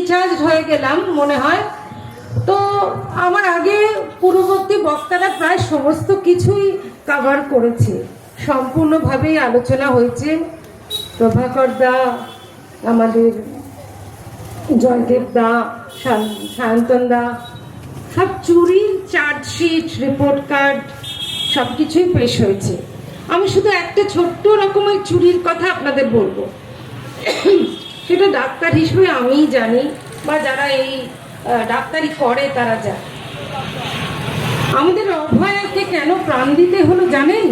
Recharge হয়ে গেলাম মনে হয়। তো আমার আগে পূর্ববর্তী বক্তারা প্রায় সমস্ত কিছুই কভার করেছে, সম্পূর্ণভাবেই আলোচনা হয়েছে। প্রভাকর দা, আমাদের জয়দেব দা, সায়ন্তন দা, সব চুরির চার্জশিট, রিপোর্ট কার্ড সব কিছুই পেশ হয়েছে। আমি শুধু একটা ছোট্ট রকমের চুরির কথা আপনাদের বলবো। সেটা ডাক্তার হিসেবে আমিই জানি, বা যারা এই ডাক্তারি করে তারা জানে। আমাদের অভয়াকে কেন প্রাণ দিতে হলো জানেন?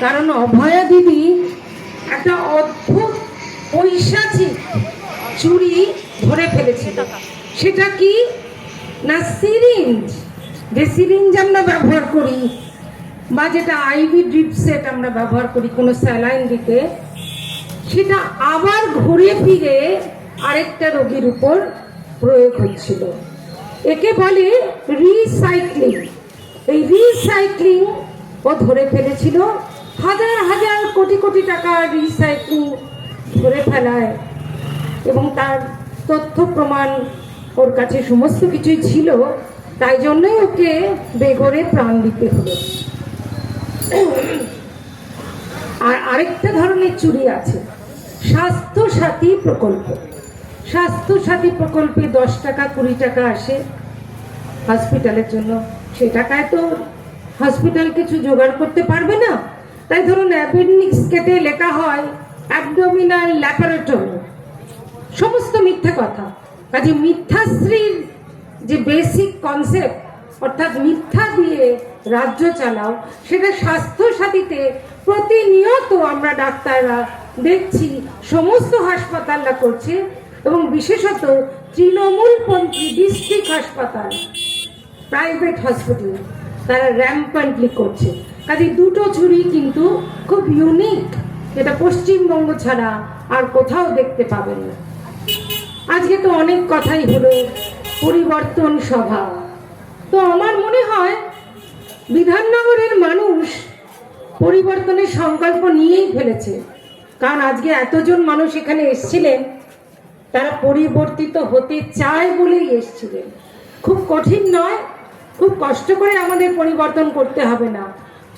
কারণ অভয়া দিদি একটা অদ্ভুত পৈশাচিক চুরি ধরে ফেলেছিল। সেটা কি না, সিরিঞ্জ। যে সিরিঞ্জ আমরা ব্যবহার করি, বা যেটা আইভি ড্রিপ সেট আমরা ব্যবহার করি কোনো স্যালাইন দিতে, সেটা আবার ঘুরে ফিরে আরেকটা রোগীর উপর প্রয়োগ হচ্ছিল। একে বলে রিসাইক্লিং। এই রিসাইক্লিং ও ধরে ফেলেছিল। হাজার হাজার কোটি কোটি টাকা রিসাইক্লিং ধরে ফেলায়, এবং তার তথ্য প্রমাণ ওর কাছে সমস্ত কিছুই ছিল। তাই জন্যই ওকে বেঘরে প্রাণ দিতে হলো। আর আরেকটা ধরনের চুরি আছে, স্বাস্থ্য সাথী প্রকল্প। স্বাস্থ্য সাথী প্রকল্পে 10 টাকা 20 টাকা আসে হসপিটালের জন্য। সে টাকায় তো হসপিটাল কিছু জোগাড় করতে পারবে না। তাই ধরুন অ্যাপেন্ডিক্স কেটে লেখা হয় অ্যাবডোমিনাল ল্যাপারেটরি, সমস্ত মিথ্যা কথা। কাজে মিথ্যাশ্রীর যে বেসিক কনসেপ্ট, অর্থাৎ মিথ্যা দিয়ে রাজ্য চালাও, সেটা স্বাস্থ্য সাথীতে প্রতিনিয়ত আমরা ডাক্তাররা দেখছি সমস্ত হাসপাতালরা করছে, এবং বিশেষত তৃণমূলপন্থী ডিস্ট্রিক্ট হাসপাতাল, প্রাইভেট হসপিটাল তারা র্যাম্পান্টলি করছে। কাজে দুটো চুরি কিন্তু খুব ইউনিক, যেটা পশ্চিমবঙ্গ ছাড়া আর কোথাও দেখতে পাবেন না। আজকে তো অনেক কথাই হলো, পরিবর্তন সভা। তো আমার মনে হয় বিধাননগরের মানুষ পরিবর্তনের সংকল্প নিয়েই ফেলেছে। কারণ আজকে এতজন মানুষ এখানে এসেছিলেন, তারা পরিবর্তিত হতে চায় বলেই এসেছিলেন। খুব কঠিন নয়, খুব কষ্ট করে আমাদের পরিবর্তন করতে হবে না।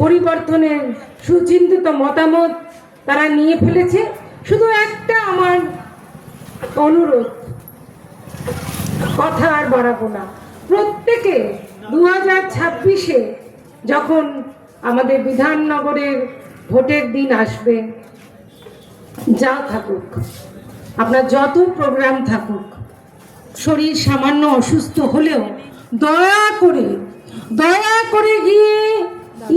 পরিবর্তনের সুচিন্তিত মতামত তারা নিয়ে ফেলেছে। শুধু একটা আমার অনুরোধ, কথা আর বাড়াবো না, প্রত্যেকে 2026-এ যখন আমাদের বিধাননগরের ভোটের দিন আসবে, যা থাকুক, আপনার যত প্রোগ্রাম থাকুক, শরীর সামান্য অসুস্থ হলেও দয়া করে গিয়ে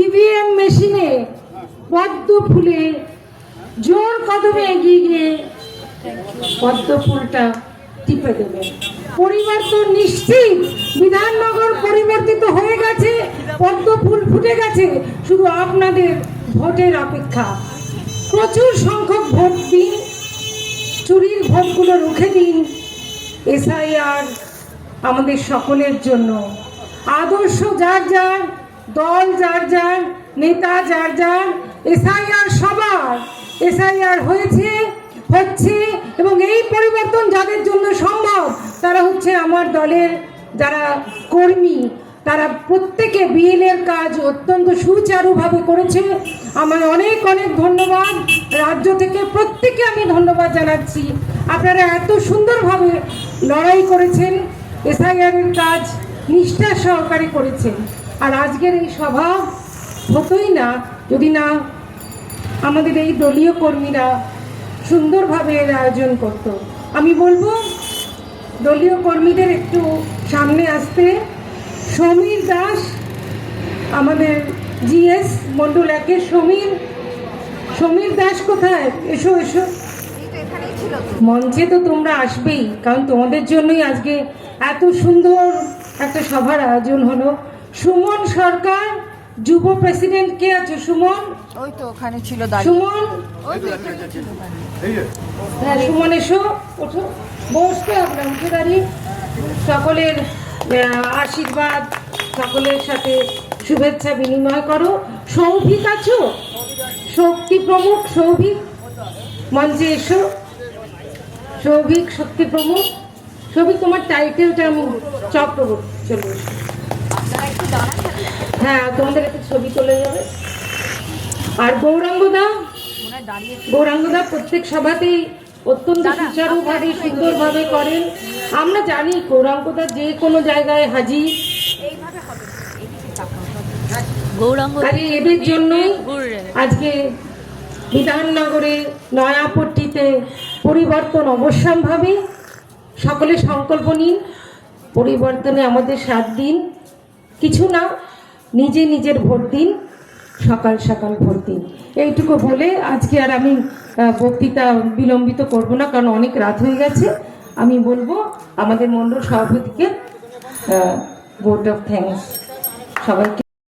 ইভিএম মেশিনে পদ্ম ফুলে জোর কদমে এগিয়ে গিয়ে পদ্ম ফুলটা টিপে দেবেন। পরিবর্তন নিশ্চিত। বিধাননগর পরিবর্তিত হয়ে গেছে, পদ্ম ফুল ফুটে গেছে, শুধু আপনাদের ভোটের অপেক্ষা। প্রচুর সংখ্যক ভোট দিন, চুরির ভোটগুলো রুখে দিন। এসআইআর আমাদের সকলের জন্য। আদর্শ যার যার, দল যার যার, নেতা যার যার, এসআইআর সবার। এসআইআর হয়েছে, হচ্ছে, এবং এই পরিবর্তন যাদের জন্য সম্ভব তারা হচ্ছে আমার দলের যারা কর্মী। তারা প্রত্যেকে বিএলএর কাজ অত্যন্ত সুচারুভাবে করেছে। আমার অনেক অনেক ধন্যবাদ। রাজ্য থেকে প্রত্যেকে আমি ধন্যবাদ জানাচ্ছি। আপনারা এত সুন্দরভাবে লড়াই করেছেন, এসআইআরের কাজ নিষ্ঠা সহকারে করেছেন। আর আজকের এই সভা হতোই না যদি না আমাদের এই দলীয় কর্মীরা সুন্দরভাবে এর আয়োজন করত। আমি বলবো দলীয় কর্মীদের একটু সামনে আসতে। সমীর দাস, আমাদের জিএস মন্ডল একের সমীর দাস কোথায়? এসো এসো, মঞ্চে তো তোমরা আসবেই, কারণ তোমাদের জন্যই আজকে এত সুন্দর একটা সভার আয়োজন হলো। সুমন সরকার, যুব প্রেসিডেন্ট। কে আছে সুমন? ওই তো ওখানে ছিল সুমন। হ্যাঁ সুমন, এসো, ওঠো, বসতে হবে না, উঠে দাঁড়িয়ে সকলের আশীর্বাদ, সকলের সাথে শুভেচ্ছা বিনিময় করো। সৌভিক আছো? শক্তি প্রমুখ সৌভিক, মঞ্চে এসো। সৌভিক, শক্তি প্রমুখ, ছবি তোমার টাইটেলটা আমি চক্রবর্তী, চলে এসো। হ্যাঁ, তোমাদের একটা ছবি চলে যাবে। আর গৌরাঙ্গদা প্রত্যেক সভাতেই অত্যন্ত সুচারুভাবে সুন্দরভাবে করেন। আমরা জানি গৌরাঙ্গদা যে কোনো জায়গায় হাজির। এদের জন্যই আজকে বিধাননগরে নয়াপট্টিতে পরিবর্তন অবশ্যম্ভাবী। সকলে সংকল্প নিন, পরিবর্তনে আমাদের 7 দিন, কিছু না, নিজে নিজের ভোট দিন, সকাল সকাল ভোট দিন। এইটুকু বলে আজকে আর আমি বক্তৃতা বিলম্বিত করব না, কারণ অনেক রাত হয়ে গেছে। আমি বলবো আমাদের মণ্ডল সভাপতিকে ভোট অফ থ্যাঙ্কস সবাইকে।